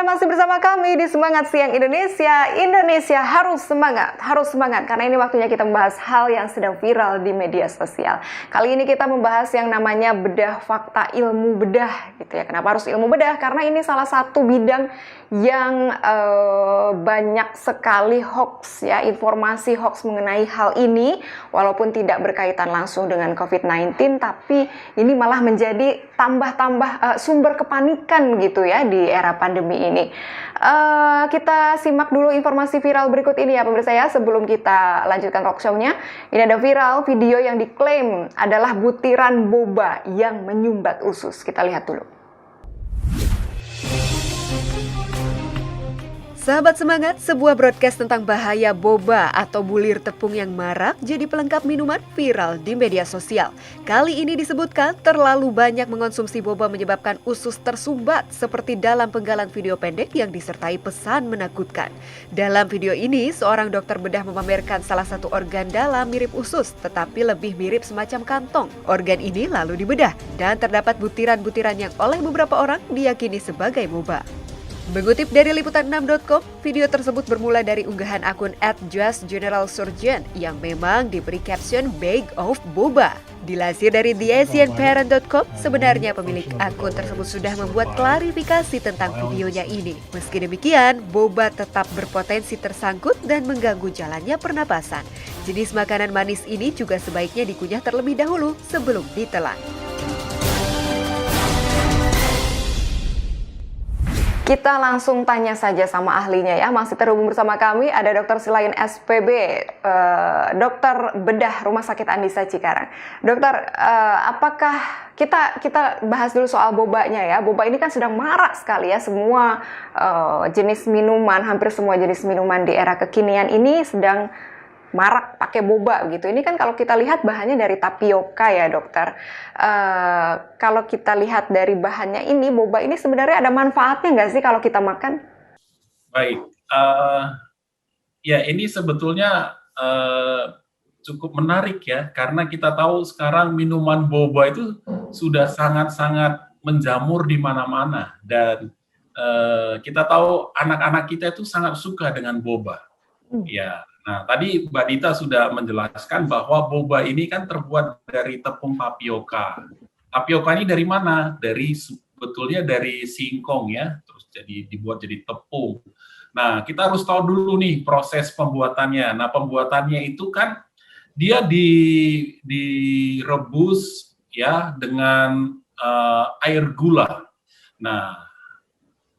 masih bersama kami di Semangat Siang Indonesia. Indonesia harus semangat karena ini waktunya kita membahas hal yang sedang viral di media sosial. Kali ini kita membahas yang namanya bedah fakta ilmu bedah gitu ya. Kenapa harus ilmu bedah? Karena ini salah satu bidang yang banyak sekali hoax ya, informasi hoax mengenai hal ini walaupun tidak berkaitan langsung dengan COVID-19, tapi ini malah menjadi tambah sumber kepanikan gitu ya di era pandemi ini. Kita simak dulu informasi viral berikut ini ya pemirsa ya, sebelum kita lanjutkan talk show-nya. Ini ada viral video yang diklaim adalah butiran boba yang menyumbat usus. Kita lihat dulu. Sahabat semangat, sebuah broadcast tentang bahaya boba atau bulir tepung yang marak jadi pelengkap minuman viral di media sosial. Kali ini disebutkan terlalu banyak mengonsumsi boba menyebabkan usus tersumbat seperti dalam penggalan video pendek yang disertai pesan menakutkan. Dalam video ini, seorang dokter bedah memamerkan salah satu organ dalam mirip usus tetapi lebih mirip semacam kantong. Organ ini lalu dibedah dan terdapat butiran-butiran yang oleh beberapa orang diyakini sebagai boba. Mengutip dari liputan6.com, video tersebut bermula dari unggahan akun @justgeneralsurgeon yang memang diberi caption "Bag of Boba". Dilansir dari theasianparent.com, sebenarnya pemilik akun tersebut sudah membuat klarifikasi tentang videonya ini. Meski demikian, boba tetap berpotensi tersangkut dan mengganggu jalannya pernapasan. Jenis makanan manis ini juga sebaiknya dikunyah terlebih dahulu sebelum ditelan. Kita langsung tanya saja sama ahlinya ya. Masih terhubung bersama kami ada Dr. Silayan SPB, dokter bedah Rumah Sakit Andisa Cikarang. Dokter, apakah kita bahas dulu soal bobanya ya. Boba ini kan sedang marak sekali ya, semua jenis minuman, hampir semua jenis minuman di era kekinian ini sedang marak pakai boba gitu. Ini kan kalau kita lihat bahannya dari tapioka ya dokter. Kalau kita lihat dari bahannya ini, boba ini sebenarnya ada manfaatnya nggak sih kalau kita makan? Baik, ya ini sebetulnya cukup menarik ya, karena kita tahu sekarang minuman boba itu sudah sangat-sangat menjamur di mana-mana dan kita tahu anak-anak kita itu sangat suka dengan boba. Ya. Nah, tadi Mbak Dita sudah menjelaskan bahwa boba ini kan terbuat dari tepung tapioka. Tapioka ini dari mana? Sebetulnya dari singkong ya, terus dibuat jadi tepung. Nah, kita harus tahu dulu nih proses pembuatannya. Nah, pembuatannya itu kan dia direbus ya dengan air gula. Nah,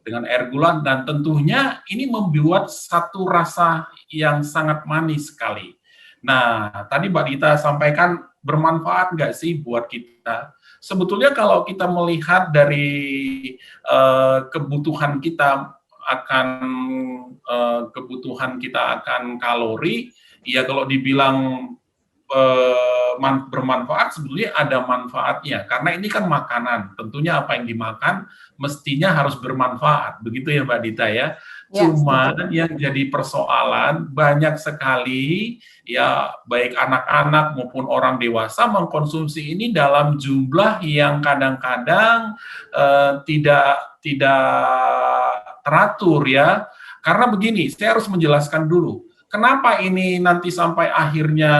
dengan air gula dan tentunya ini membuat satu rasa yang sangat manis sekali. Nah, tadi Mbak Dita sampaikan bermanfaat nggak sih buat kita? Sebetulnya kalau kita melihat dari kebutuhan kita akan kalori, ya kalau dibilang bermanfaat sebetulnya ada manfaatnya karena ini kan makanan, tentunya apa yang dimakan mestinya harus bermanfaat, begitu ya Mbak Dita ya. Cuma yang jadi persoalan banyak sekali ya baik anak-anak maupun orang dewasa mengkonsumsi ini dalam jumlah yang kadang-kadang tidak teratur ya. Karena begini, saya harus menjelaskan dulu kenapa ini nanti sampai akhirnya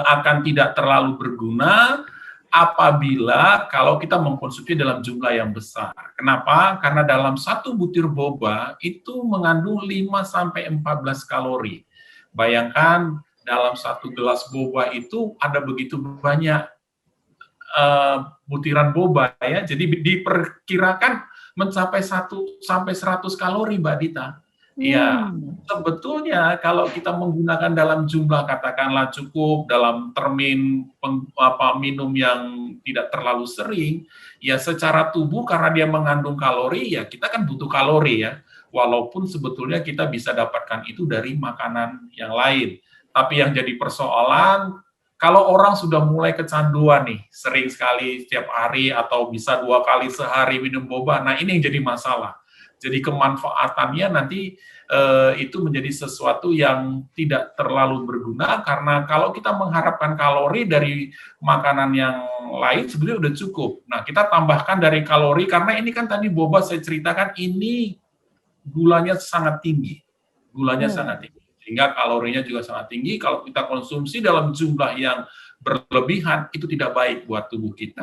akan tidak terlalu berguna apabila kalau kita mengkonsumsi dalam jumlah yang besar. Kenapa? Karena dalam satu butir boba itu mengandung 5-14 kalori. Bayangkan dalam satu gelas boba itu ada begitu banyak butiran boba ya. Jadi diperkirakan mencapai 1-100 kalori Mbak Dita. Ya, sebetulnya kalau kita menggunakan dalam jumlah katakanlah cukup dalam termin minum yang tidak terlalu sering, ya secara tubuh karena dia mengandung kalori, ya kita kan butuh kalori ya. Walaupun sebetulnya kita bisa dapatkan itu dari makanan yang lain. Tapi yang jadi persoalan, kalau orang sudah mulai kecanduan nih, sering sekali setiap hari atau bisa 2 kali sehari minum boba, nah ini yang jadi masalah. Jadi kemanfaatannya nanti itu menjadi sesuatu yang tidak terlalu berguna, karena kalau kita mengharapkan kalori dari makanan yang lain sebenarnya udah cukup. Nah, kita tambahkan dari kalori, karena ini kan tadi boba saya ceritakan ini gulanya sangat tinggi. Gulanya sangat tinggi. Sehingga kalorinya juga sangat tinggi. Kalau kita konsumsi dalam jumlah yang berlebihan, itu tidak baik buat tubuh kita.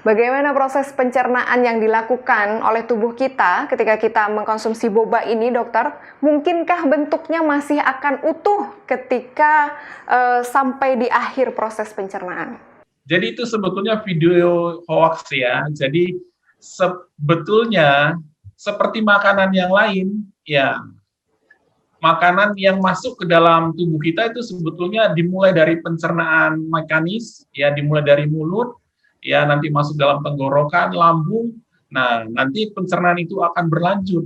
Bagaimana proses pencernaan yang dilakukan oleh tubuh kita ketika kita mengkonsumsi boba ini, dokter? Mungkinkah bentuknya masih akan utuh ketika sampai di akhir proses pencernaan? Jadi itu sebetulnya video hoax ya. Jadi sebetulnya seperti makanan yang lain, ya, makanan yang masuk ke dalam tubuh kita itu sebetulnya dimulai dari pencernaan mekanis, ya, dimulai dari mulut, ya, nanti masuk dalam tenggorokan, lambung. Nah, nanti pencernaan itu akan berlanjut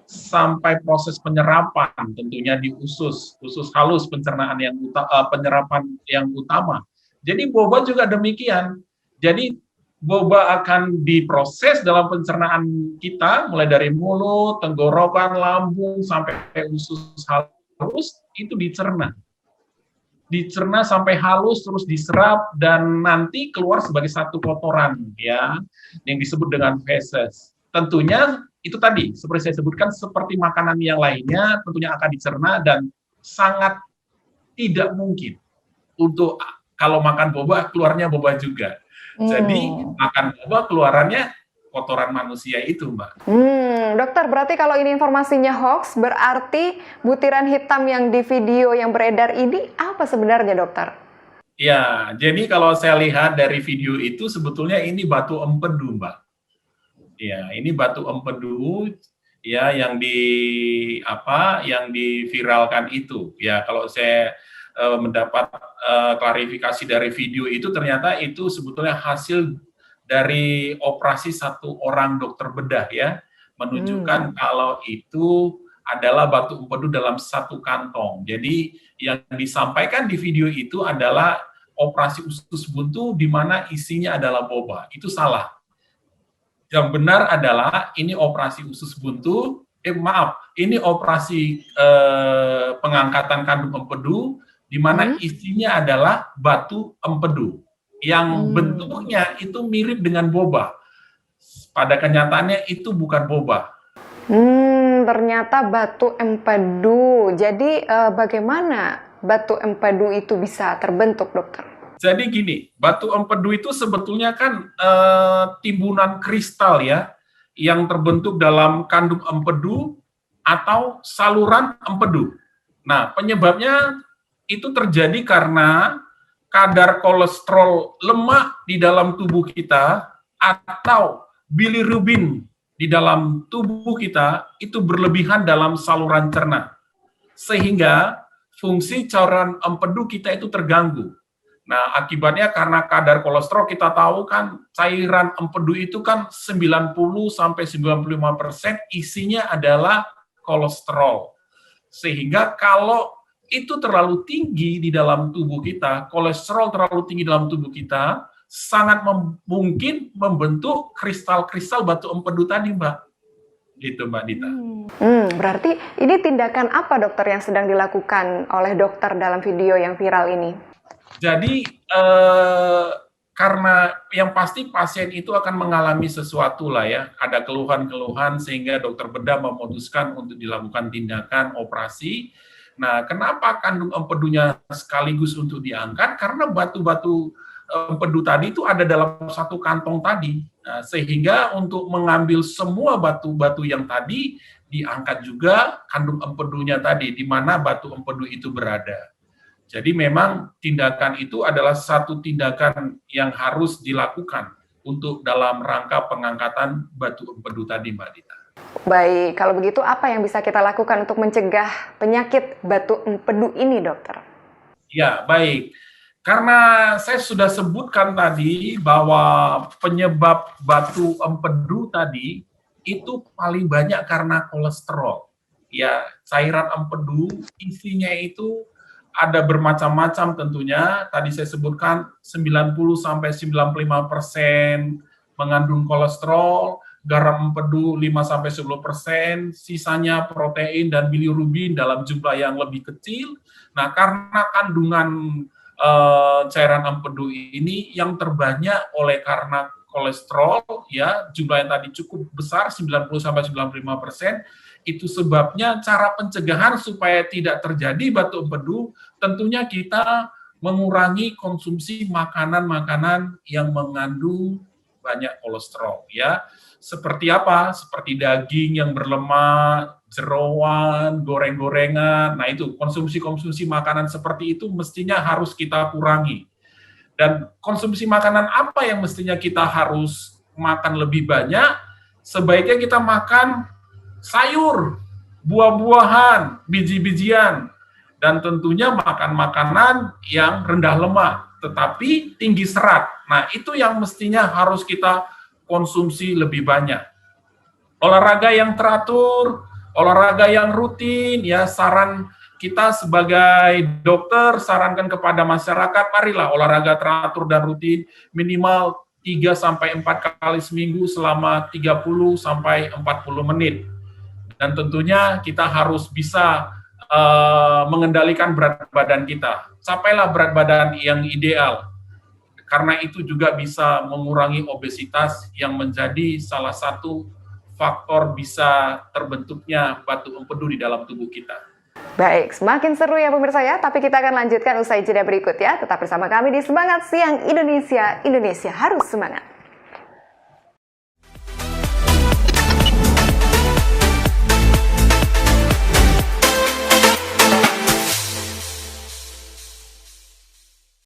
sampai proses penyerapan, tentunya di usus halus, pencernaan yang penyerapan yang utama. Jadi boba juga demikian. Jadi boba akan diproses dalam pencernaan kita, mulai dari mulut, tenggorokan, lambung, sampai usus halus, itu dicerna. Dicerna sampai halus, terus diserap, dan nanti keluar sebagai satu kotoran, ya, yang disebut dengan feses. Tentunya, itu tadi, seperti saya sebutkan, seperti makanan yang lainnya, tentunya akan dicerna, dan sangat tidak mungkin untuk kalau makan boba, keluarnya boba juga. Jadi makan boba keluarannya kotoran manusia itu, Mbak. Dokter, berarti kalau ini informasinya hoax, berarti butiran hitam yang di video yang beredar ini apa sebenarnya, dokter? Ya, jadi kalau saya lihat dari video itu sebetulnya ini batu empedu, Mbak. Ya, ini batu empedu, ya, yang diviralkan itu. Ya, kalau saya mendapat klarifikasi dari video itu, ternyata itu sebetulnya hasil dari operasi satu orang dokter bedah, ya, menunjukkan kalau itu adalah batu empedu dalam satu kantong. Jadi yang disampaikan di video itu adalah operasi usus buntu di mana isinya adalah boba. Itu salah. Yang benar adalah ini operasi usus buntu, ini operasi pengangkatan kandung empedu di mana isinya adalah batu empedu yang bentuknya itu mirip dengan boba. Pada kenyataannya itu bukan boba. Ternyata batu empedu. Jadi bagaimana batu empedu itu bisa terbentuk, dokter? Jadi gini, batu empedu itu sebetulnya kan timbunan kristal, ya, yang terbentuk dalam kandung empedu atau saluran empedu. Nah, penyebabnya itu terjadi karena kadar kolesterol lemak di dalam tubuh kita atau bilirubin di dalam tubuh kita itu berlebihan dalam saluran cerna. Sehingga fungsi cairan empedu kita itu terganggu. Nah, akibatnya karena kadar kolesterol, kita tahu kan cairan empedu itu kan 90-95% isinya adalah kolesterol. Sehingga kalau itu terlalu tinggi di dalam tubuh kita, kolesterol terlalu tinggi dalam tubuh kita, sangat mungkin membentuk kristal-kristal batu empedu tadi, Mbak. Gitu, Mbak Dita. Berarti ini tindakan apa, dokter, yang sedang dilakukan oleh dokter dalam video yang viral ini? Jadi, karena yang pasti pasien itu akan mengalami sesuatu lah, ya, ada keluhan-keluhan sehingga dokter bedah memutuskan untuk dilakukan tindakan operasi. Nah, kenapa kandung empedunya sekaligus untuk diangkat? Karena batu-batu empedu tadi itu ada dalam satu kantong tadi. Nah, sehingga untuk mengambil semua batu-batu yang tadi, diangkat juga kandung empedunya tadi, di mana batu empedu itu berada. Jadi memang tindakan itu adalah satu tindakan yang harus dilakukan untuk dalam rangka pengangkatan batu empedu tadi, Mbak Dita. Baik, kalau begitu apa yang bisa kita lakukan untuk mencegah penyakit batu empedu ini, dokter? Ya, baik. Karena saya sudah sebutkan tadi bahwa penyebab batu empedu tadi itu paling banyak karena kolesterol. Ya, cairan empedu isinya itu ada bermacam-macam tentunya. Tadi saya sebutkan 90-95% mengandung kolesterol. garam empedu 5-10%, sisanya protein dan bilirubin dalam jumlah yang lebih kecil. Nah, karena kandungan cairan empedu ini yang terbanyak oleh karena kolesterol, ya jumlah yang tadi cukup besar 90-95%, itu sebabnya cara pencegahan supaya tidak terjadi batuk empedu, tentunya kita mengurangi konsumsi makanan-makanan yang mengandung banyak kolesterol, ya. Seperti apa? Seperti daging yang berlemak, jeroan, goreng-gorengan. Nah, itu konsumsi-konsumsi makanan seperti itu mestinya harus kita kurangi. Dan konsumsi makanan apa yang mestinya kita harus makan lebih banyak? Sebaiknya kita makan sayur, buah-buahan, biji-bijian, dan tentunya makan makanan yang rendah lemak, tetapi tinggi serat. Nah, itu yang mestinya harus kita konsumsi lebih banyak. Olahraga yang teratur, olahraga yang rutin, ya saran kita sebagai dokter sarankan kepada masyarakat, marilah olahraga teratur dan rutin, minimal 3-4 kali seminggu selama 30-40 menit. Dan tentunya kita harus bisa mengendalikan berat badan kita. Capailah berat badan yang ideal. Karena itu juga bisa mengurangi obesitas yang menjadi salah satu faktor bisa terbentuknya batuk empedu di dalam tubuh kita. Baik, semakin seru ya pemirsa ya, tapi kita akan lanjutkan usai jeda berikut ya. Tetap bersama kami di Semangat Siang Indonesia, Indonesia harus semangat.